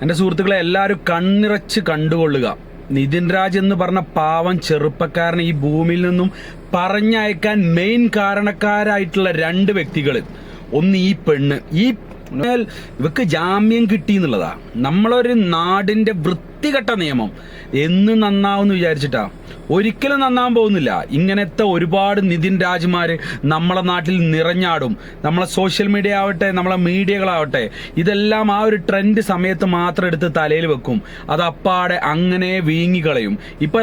എൻ്റെ സുഹൃത്തുക്കളെ, എല്ലാവരും കണ്ണിറച്ച് കണ്ടുകൊള്ളുക. നിതിൻ രാജ് എന്ന് പറഞ്ഞ പാവം ചെറുപ്പക്കാരനെ ഈ ഭൂമിയിൽ നിന്നും പറഞ്ഞയക്കാൻ മെയിൻ കാരണക്കാരായിട്ടുള്ള രണ്ട് വ്യക്തികൾ. ഒന്ന് ഈ പെണ്ണ്. ഇവക്ക് ജാമ്യം കിട്ടി എന്നുള്ളതാ. നമ്മളൊരു നാടിന്റെ വൃത്തികെട്ട നിയമം എന്ന് നന്നാവെന്ന് വിചാരിച്ചിട്ടാ? ഒരിക്കലും നന്നാവാൻ പോകുന്നില്ല. ഇങ്ങനത്തെ ഒരുപാട് നിതിൻ രാജ്മാര് നമ്മളെ നാട്ടിൽ നിറഞ്ഞാടും. നമ്മളെ സോഷ്യൽ മീഡിയ ആവട്ടെ, നമ്മളെ മീഡിയകളാവട്ടെ, ഇതെല്ലാം ആ ഒരു ട്രെൻഡ് സമയത്ത് മാത്രം എടുത്ത് തലയിൽ വെക്കും. അത് അപ്പാടെ അങ്ങനെ വീങ്ങിക്കളയും. ഇപ്പൊ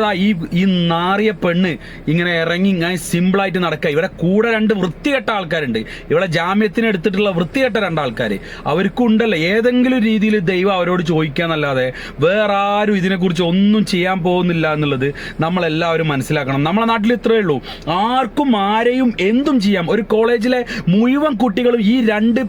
ഈ നാറിയ പെണ്ണ് ഇങ്ങനെ ഇറങ്ങി ഇങ്ങനെ സിമ്പിളായിട്ട് നടക്കുക. ഇവിടെ കൂടെ രണ്ട് വൃത്തികെട്ട ആൾക്കാരുണ്ട്. ഇവിടെ ജാമ്യത്തിന് എടുത്തിട്ടുള്ള വൃത്തികെട്ട രണ്ടാൾക്കാര്. അവർക്കുണ്ടല്ലോ ഏതെങ്കിലും രീതിയിൽ ദൈവം അവരോട് ചോദിക്കാന്നല്ലാതെ വേറെ ആരും ഇതിനെക്കുറിച്ച് ഒന്നും ചെയ്യാൻ പോകുന്നില്ല എന്നുള്ളത് നമ്മളെല്ലാവരും മനസ്സിലാക്കണം. നമ്മളെ നാട്ടിൽ ഇത്രയേ ഉള്ളൂ. ആർക്കും ആരെയും എന്തും ചെയ്യാം. ഒരു കോളേജിലെ മുഴുവൻ കുട്ടികളും ഈ രണ്ട്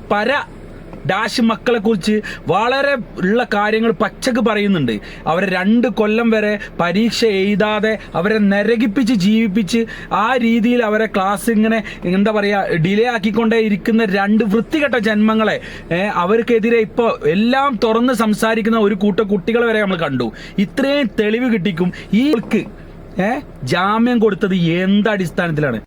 ഡാഷ് മക്കളെ കുറിച്ച് വളരെ ഉള്ള കാര്യങ്ങൾ പച്ചക്ക് പറയുന്നുണ്ട്. അവരെ 2 കൊല്ലം വരെ പരീക്ഷ എഴുതാതെ അവരെ നരകിപ്പിച്ച് ജീവിപ്പിച്ച് ആ രീതിയിൽ അവരെ ക്ലാസ് ഇങ്ങനെ എന്താ പറയുക ഡിലേ ആക്കിക്കൊണ്ടേ ഇരിക്കുന്ന 2 വൃത്തികെട്ട ജന്മങ്ങളെ അവർക്കെതിരെ ഇപ്പോൾ എല്ലാം തുറന്ന് സംസാരിക്കുന്ന ഒരു കൂട്ടം കുട്ടികളെ വരെ നമ്മൾ കണ്ടു. ഇത്രയും തെളിവ് കിട്ടിക്കും ഈ ജാമ്യം കൊടുത്തത് എന്ത് അടിസ്ഥാനത്തിലാണ്?